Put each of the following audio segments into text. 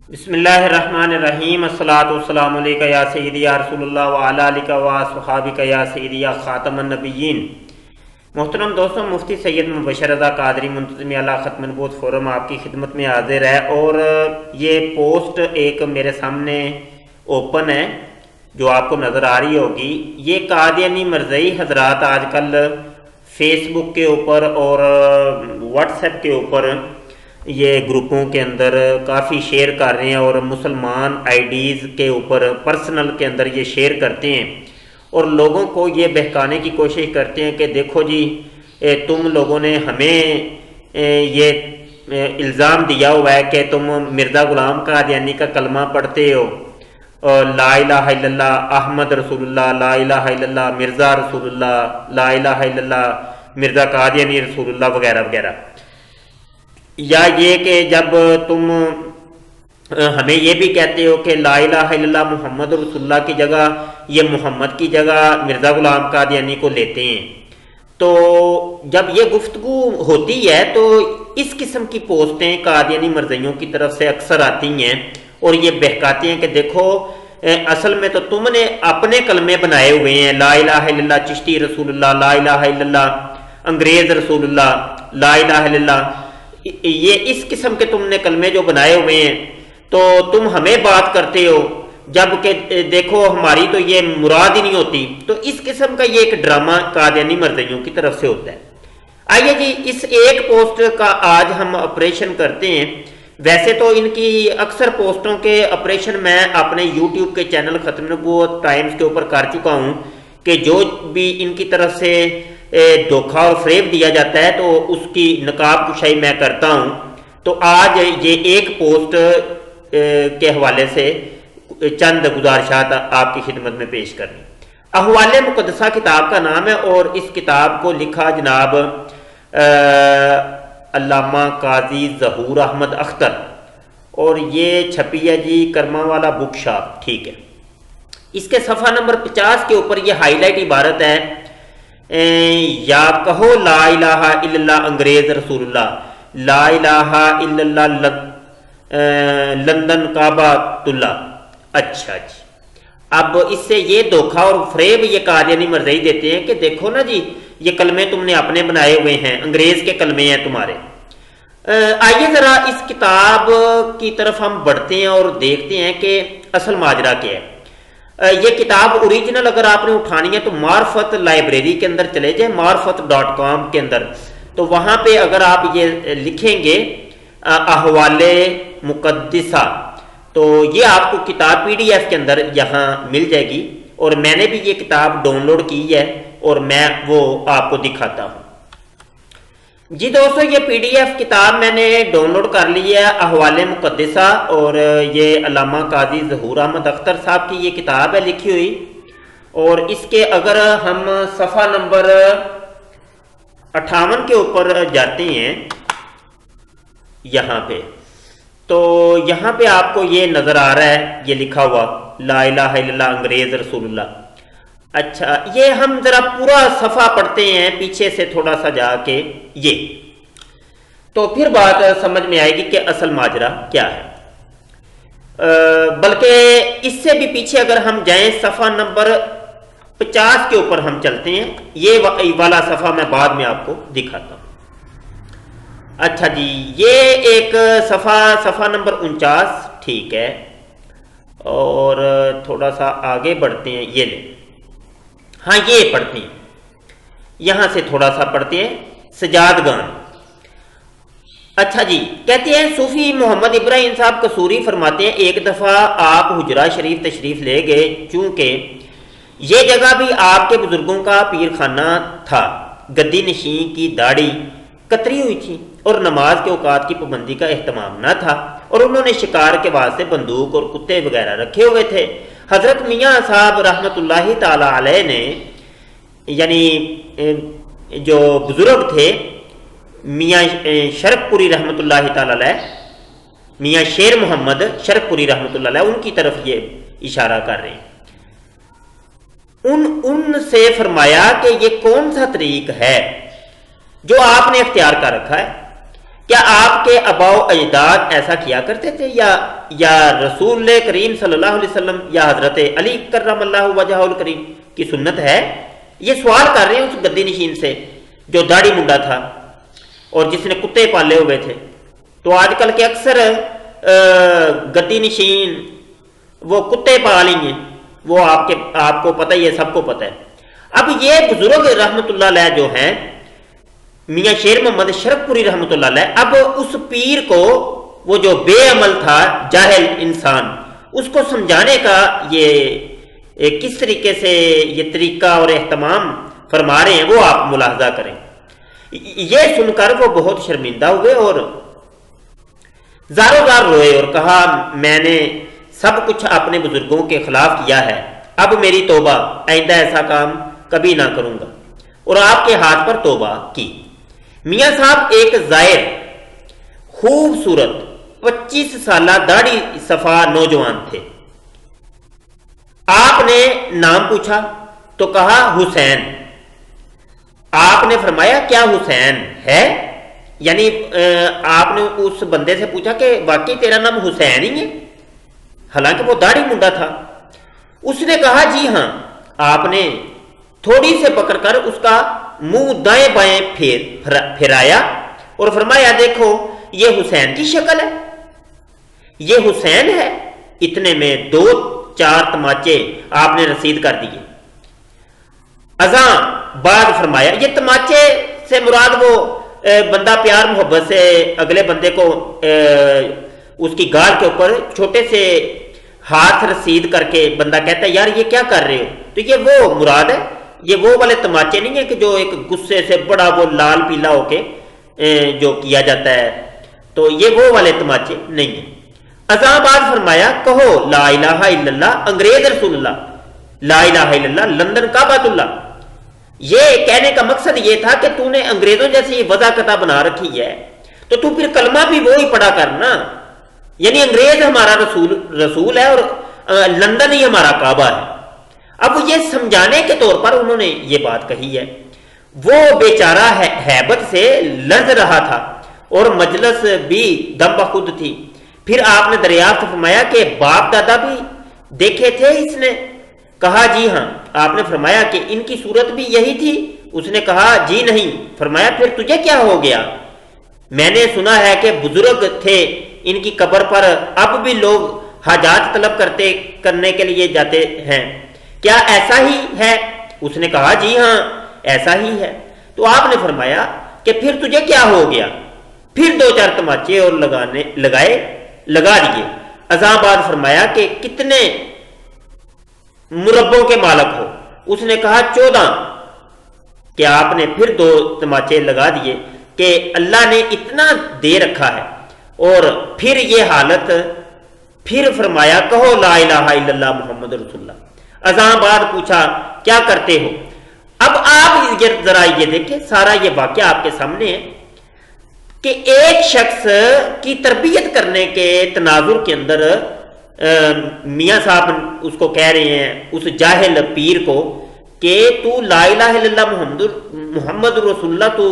بسم اللہ الرحمن الرحیم الصلاۃ والسلام علیکہ یا سیدی یا رسول اللہ وعلی آلہ و صحابہ یا سیدی یا خاتم النبیین۔ محترم دوستوں، مفتی سید مبشر رضا قادری منتظم اعلیٰ ختم نبوت فورم آپ کی خدمت میں حاضر ہے، اور یہ پوسٹ ایک میرے سامنے اوپن ہے جو آپ کو نظر آ رہی ہوگی۔ یہ قادیانی مرزئی حضرات آج کل فیس بک کے اوپر اور واٹس ایپ کے اوپر یہ گروپوں کے اندر کافی شیئر کر رہے ہیں، اور مسلمان آئی ڈیز کے اوپر پرسنل کے اندر یہ شیئر کرتے ہیں اور لوگوں کو یہ بہکانے کی کوشش کرتے ہیں کہ دیکھو جی تم لوگوں نے ہمیں یہ الزام دیا ہوا ہے کہ تم مرزا غلام قادیانی کا کلمہ پڑھتے ہو، لا الہ الا اللہ احمد رسول اللہ، لا الہ الا اللہ مرزا رسول اللہ، لا الہ الا اللہ مرزا قادیانی رسول اللہ وغیرہ وغیرہ، یا یہ کہ جب تم ہمیں یہ بھی کہتے ہو کہ لا الہ الا اللہ محمد رسول اللہ کی جگہ یہ محمد کی جگہ مرزا غلام قادیانی کو لیتے ہیں۔ تو جب یہ گفتگو ہوتی ہے تو اس قسم کی پوسٹیں قادیانی مرزائیوں کی طرف سے اکثر آتی ہیں اور یہ بہکاتی ہیں کہ دیکھو اصل میں تو تم نے اپنے کلمے بنائے ہوئے ہیں، لا الہ الا اللہ چشتی رسول اللہ، لا الہ الا اللہ انگریز رسول اللہ، لا الہ الا اللہ، یہ اس قسم کے تم نے کلمے جو بنائے ہوئے ہیں، تو تم ہمیں بات کرتے ہو جب کہ دیکھو ہماری تو یہ مراد ہی نہیں ہوتی۔ تو اس قسم کا یہ ایک ڈرامہ قادیانی مرزائیوں کی طرف سے ہوتا ہے۔ آئیے جی اس ایک پوسٹ کا آج ہم آپریشن کرتے ہیں۔ ویسے تو ان کی اکثر پوسٹوں کے آپریشن میں اپنے یوٹیوب کے چینل ختم نبوت ٹائمز کے اوپر کر چکا ہوں کہ جو بھی ان کی طرف سے دھوکہ اور فریب دیا جاتا ہے تو اس کی نقاب کشائی میں کرتا ہوں۔ تو آج یہ ایک پوسٹ کے حوالے سے چند گزارشات آپ کی خدمت میں پیش کریں۔ احوال مقدسہ کتاب کا نام ہے اور اس کتاب کو لکھا جناب علامہ قاضی ظہور احمد اختر، اور یہ چھپی ہے جی کرما والا بک شاپ، ٹھیک ہے۔ اس کے صفحہ نمبر 50 کے اوپر یہ ہائی لائٹ عبارت ہے، یا کہو لا الہ الا اللہ انگریز رسول اللہ، لا الہ الا اللہ لندن کعبہ اللہ۔ اچھا جی، اب اس سے یہ دھوکہ اور فریب یہ قادیانی مرزائی دیتے ہیں کہ دیکھو نا جی یہ کلمے تم نے اپنے بنائے ہوئے ہیں، انگریز کے کلمے ہیں تمہارے۔ آئیے ذرا اس کتاب کی طرف ہم بڑھتے ہیں اور دیکھتے ہیں کہ اصل ماجرا کیا ہے۔ یہ کتاب اوریجنل اگر آپ نے اٹھانی ہے تو معرفت لائبریری کے اندر چلے جائیں، معرفت.com کے اندر، تو وہاں پہ اگر آپ یہ لکھیں گے احوال مقدسہ تو یہ آپ کو کتاب PDF کے اندر یہاں مل جائے گی، اور میں نے بھی یہ کتاب ڈاؤن لوڈ کی ہے اور میں وہ آپ کو دکھاتا ہوں۔ جی دوستو، یہ PDF کتاب میں نے ڈاؤن لوڈ کر لی ہے، احوال مقدسہ، اور یہ علامہ قاضی ظہور احمد اختر صاحب کی یہ کتاب ہے لکھی ہوئی، اور اس کے اگر ہم صفحہ نمبر 58 کے اوپر جاتے ہیں یہاں پہ، تو یہاں پہ آپ کو یہ نظر آ رہا ہے یہ لکھا ہوا لا الہ الا اللہ انگریز رسول اللہ۔ اچھا، یہ ہم ذرا پورا صفحہ پڑھتے ہیں پیچھے سے تھوڑا سا جا کے، یہ تو پھر بات سمجھ میں آئے گی کہ اصل ماجرا کیا ہے۔ بلکہ اس سے بھی پیچھے اگر ہم جائیں صفحہ نمبر 50 کے اوپر ہم چلتے ہیں، یہ والا صفحہ میں بعد میں آپ کو دکھاتا ہوں۔ اچھا جی، یہ ایک صفحہ نمبر 49، ٹھیک ہے، اور تھوڑا سا آگے بڑھتے ہیں، یہ لیں، ہاں یہ پڑھتے ہیں، یہاں سے تھوڑا سا پڑھتے ہیں، سجادگان۔ اچھا جی، کہتے ہیں صوفی محمد ابراہیم صاحب قصوری فرماتے ہیں ایک دفعہ آپ حجرہ شریف تشریف لے گئے، چونکہ یہ جگہ بھی آپ کے بزرگوں کا پیر خانہ تھا، گدی نشین کی داڑھی کتری ہوئی تھی اور نماز کے اوقات کی پابندی کا اہتمام نہ تھا، اور انہوں نے شکار کے واسطے بندوق اور کتے وغیرہ رکھے ہوئے تھے۔ حضرت میاں صاحب رحمۃ اللہ تعالی علیہ نے، یعنی جو بزرگ تھے میاں شرف پوری رحمۃ اللہ تعالی علیہ، میاں شیر محمد شرف پوری رحمۃ اللہ علیہ، ان کی طرف یہ اشارہ کر رہے ہیں، ان سے فرمایا کہ یہ کون سا طریق ہے جو آپ نے اختیار کر رکھا ہے کیا آپ کے آبا و اجداد ایسا کیا کرتے تھے یا رسول کریم صلی اللہ علیہ وسلم یا حضرت علی کرم اللہ وجہہ الکریم کی سنت ہے؟ یہ سوال کر رہے ہیں اس گدی نشین سے جو داڑھی منڈا تھا اور جس نے کتے پالے ہوئے تھے۔ تو آج کل کے اکثر گدی نشین وہ کتے پال ہیں، وہ آپ کو پتہ ہی ہے، سب کو پتہ ہے۔ اب یہ بزرگ رحمۃ اللہ علیہ جو ہیں میاں شیر محمد شرف پوری رحمۃ اللہ علیہ، اب اس پیر کو، وہ جو بے عمل تھا جاہل انسان، اس کو سمجھانے کا یہ کس طریقے سے یہ طریقہ اور اہتمام فرما رہے ہیں وہ آپ ملاحظہ کریں۔ یہ سن کر وہ بہت شرمندہ ہوئے اور زاروں زار روئے اور کہا میں نے سب کچھ اپنے بزرگوں کے خلاف کیا ہے، اب میری توبہ، آئندہ ایسا کام کبھی نہ کروں گا، اور آپ کے ہاتھ پر توبہ کی۔ میاں صاحب ایک زائر خوبصورت 25 سالہ داڑھی صفا نوجوان تھے۔ آپ نے نام پوچھا تو کہا حسین۔ آپ نے فرمایا کیا حسین ہے؟ یعنی آپ نے اس بندے سے پوچھا کہ واقعی تیرا نام حسین ہی ہے، حالانکہ وہ داڑھی منڈا تھا۔ اس نے کہا جی ہاں۔ آپ نے تھوڑی سے پکڑ کر اس کا منہ دائیں بائیں پھرایا اور فرمایا دیکھو یہ حسین کی شکل ہے، یہ حسین ہے۔ اتنے میں 2-4 تماچے آپ نے رسید کر دیے۔ اذاں بعد فرمایا، یہ تماچے سے مراد وہ بندہ پیار محبت سے اگلے بندے کو اس کی گال کے اوپر چھوٹے سے ہاتھ رسید کر کے بندہ کہتا ہے یار یہ کیا کر رہے ہو، تو یہ وہ مراد ہے۔ یہ وہ والے تماچے نہیں ہیں کہ جو ایک غصے سے بڑا وہ لال پیلا ہو کے جو کیا جاتا ہے، تو یہ وہ والے تماچے نہیں ہیں۔ اذاں بعد فرمایا کہو لا الہ الا اللہ انگریز رسول اللہ، لا الہ الا اللہ لندن کعبۃ اللہ۔ یہ کہنے کا مقصد یہ تھا کہ تو نے انگریزوں جیسی وضاحت بنا رکھی ہے تو تو پھر کلمہ بھی وہی پڑھا کرنا، یعنی انگریز ہمارا رسول ہے اور لندن ہی ہمارا کعبہ ہے۔ اب یہ سمجھانے کے طور پر انہوں نے یہ بات کہی ہے۔ وہ بیچارہ ہیبت سے لرز رہا تھا اور مجلس بھی دم بخود تھی۔ پھر آپ نے دریافت فرمایا کہ باپ دادا بھی دیکھے تھے اس نے؟ کہا جی ہاں۔ آپ نے فرمایا کہ ان کی صورت بھی یہی تھی؟ اس نے کہا جی نہیں۔ فرمایا پھر تجھے کیا ہو گیا؟ میں نے سنا ہے کہ بزرگ تھے، ان کی قبر پر اب بھی لوگ حاجات طلب کرنے کے لیے جاتے ہیں، کیا ایسا ہی ہے؟ اس نے کہا جی ہاں ایسا ہی ہے۔ تو آپ نے فرمایا کہ پھر تجھے کیا ہو گیا؟ پھر 2-4 تماچے اور لگا دیے۔ اذاں بعد فرمایا کہ کتنے مربوں کے مالک ہو؟ اس نے کہا 14۔ کہ آپ نے پھر 2 تماچے لگا دیے کہ اللہ نے اتنا دے رکھا ہے، اور پھر یہ حالت، پھر فرمایا کہو لا الہ الا اللہ محمد رسول اللہ۔ اذاں بعد پوچھا کیا کرتے ہو؟ اب آپ ذرا یہ دیکھیں، سارا یہ واقعہ آپ کے سامنے ہے کہ ایک شخص کی تربیت کرنے کے تناظر کے اندر میاں صاحب اس کو کہہ رہے ہیں، اس جاہل پیر کو، کہ تو لا الہ الا اللہ محمد رسول اللہ تو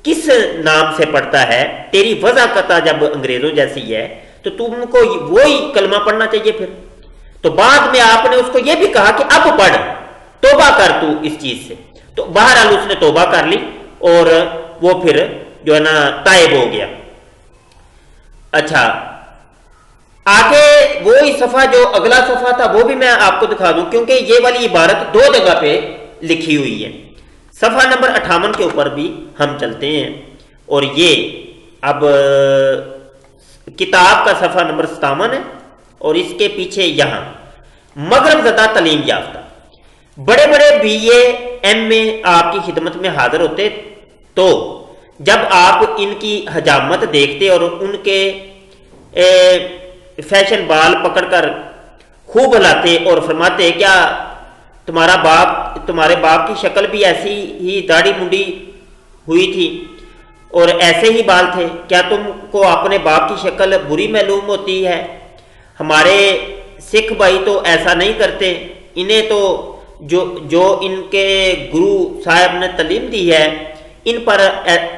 کس نام سے پڑھتا ہے؟ تیری وضاحت جب انگریزوں جیسی ہے تو تم کو وہی کلمہ پڑھنا چاہیے پھر۔ تو بعد میں آپ نے اس کو یہ بھی کہا کہ اب پڑھ، توبہ کر تو اس چیز سے۔ تو بہرحال اس نے توبہ کر لی اور وہ پھر جو ہے نا تائب ہو گیا۔ اچھا آگے وہی صفحہ جو اگلا صفحہ تھا وہ بھی میں آپ کو دکھا دوں، کیونکہ یہ والی عبارت 2 جگہ پہ لکھی ہوئی ہے۔ صفحہ نمبر 58 کے اوپر بھی ہم چلتے ہیں، اور یہ اب کتاب کا صفحہ نمبر 57 ہے، اور اس کے پیچھے یہاں مغرب زدہ تعلیم یافتہ بڑے بڑے BA MA آپ کی خدمت میں حاضر ہوتے، تو جب آپ ان کی حجامت دیکھتے اور ان کے فیشن بال پکڑ کر خوب ہلاتے اور فرماتے کیا تمہارے باپ کی شکل بھی ایسی ہی داڑھی منڈی ہوئی تھی اور ایسے ہی بال تھے؟ کیا تم کو اپنے باپ کی شکل بری معلوم ہوتی ہے؟ ہمارے سکھ بھائی تو ایسا نہیں کرتے، انہیں تو جو ان کے گرو صاحب نے تعلیم دی ہے ان پر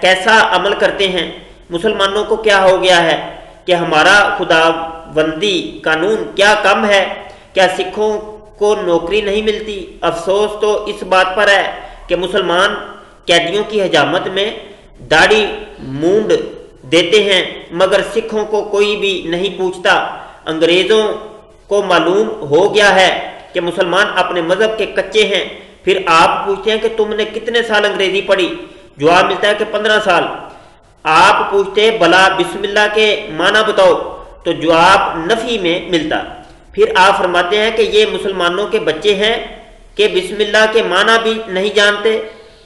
کیسا عمل کرتے ہیں۔ مسلمانوں کو کیا ہو گیا ہے کہ ہمارا خداوندی قانون کیا کم ہے؟ کیا سکھوں کو نوکری نہیں ملتی؟ افسوس تو اس بات پر ہے کہ مسلمان قیدیوں کی حجامت میں داڑھی مونڈ دیتے ہیں مگر سکھوں کو کوئی بھی نہیں پوچھتا۔ انگریزوں کو معلوم ہو گیا ہے کہ مسلمان اپنے مذہب کے کچے ہیں، پھر آپ پوچھتے ہیں کہ تم نے کتنے سال انگریزی پڑھی؟ جواب ملتا ہے کہ 15 سال۔ آپ پوچھتے ہیں بلا بسم اللہ کے معنی بتاؤ، تو جواب نفی میں ملتا۔ پھر آپ فرماتے ہیں کہ یہ مسلمانوں کے بچے ہیں کہ بسم اللہ کے معنی بھی نہیں جانتے۔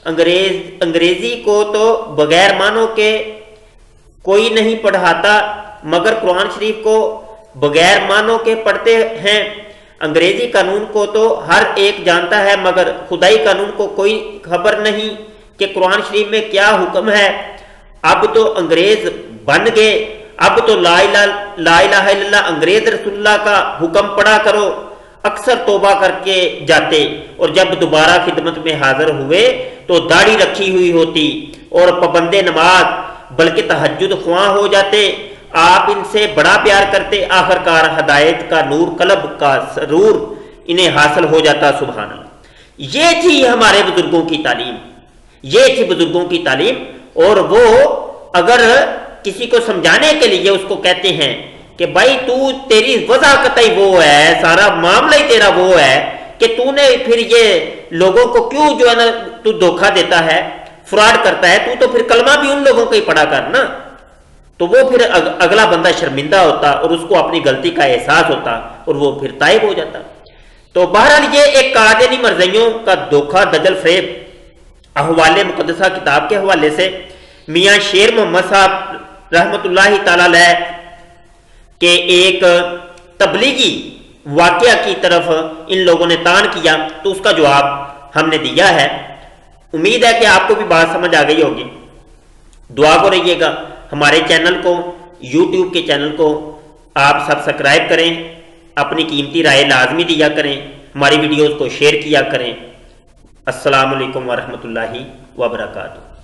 انگریزی کو تو بغیر معنوں کے کوئی نہیں پڑھاتا مگر قرآن شریف کو بغیر معنوں کے پڑھتے ہیں۔ انگریزی قانون کو تو ہر ایک جانتا ہے مگر خدائی قانون کو کوئی خبر نہیں کہ قرآن شریف میں کیا حکم ہے۔ اب تو انگریز بن گئے، اب تو لا الہ الا اللہ انگریز رسول اللہ کا حکم پڑھا کرو۔ اکثر توبہ کر کے جاتے اور جب دوبارہ خدمت میں حاضر ہوئے تو داڑھی رکھی ہوئی ہوتی اور پابند نماز بلکہ تہجد خواں ہو جاتے۔ آپ ان سے بڑا پیار کرتے، آخرکار ہدایت کا نور قلب کا سرور انہیں حاصل ہو جاتا۔ سبحان اللہ۔ یہ تھی ہمارے بزرگوں کی تعلیم، یہ تھی بزرگوں کی تعلیم۔ اور وہ اگر کسی کو سمجھانے کے لیے اس کو کہتے ہیں کہ بھائی تیری وضع قطعی وہ ہے، سارا معاملہ ہی تیرا وہ ہے کہ تو نے پھر یہ لوگوں کو کیوں جو ہے نا تو دھوکہ دیتا ہے، فراڈ کرتا ہے، تو پھر کلمہ بھی ان لوگوں کا ہی پڑھا کر نا۔ تو وہ پھر اگلا بندہ شرمندہ ہوتا اور اس کو اپنی غلطی کا احساس ہوتا اور وہ پھر تائب ہو جاتا۔ تو بہرحال یہ ایک قادیانی مرزائیوں کا دھوکہ دجل فریب احوال مقدسہ کتاب کے حوالے سے میاں شیر محمد صاحب رحمۃ اللہ تعالی علیہ کہ ایک تبلیغی واقعہ کی طرف ان لوگوں نے تان کیا، تو اس کا جواب ہم نے دیا ہے۔ امید ہے کہ آپ کو بھی بات سمجھ آ گئی ہوگی۔ دعا کو رہیے گا، ہمارے چینل کو، یوٹیوب کے چینل کو آپ سبسکرائب کریں، اپنی قیمتی رائے لازمی دیا کریں، ہماری ویڈیوز کو شیئر کیا کریں۔ السلام علیکم ورحمۃ اللہ وبرکاتہ۔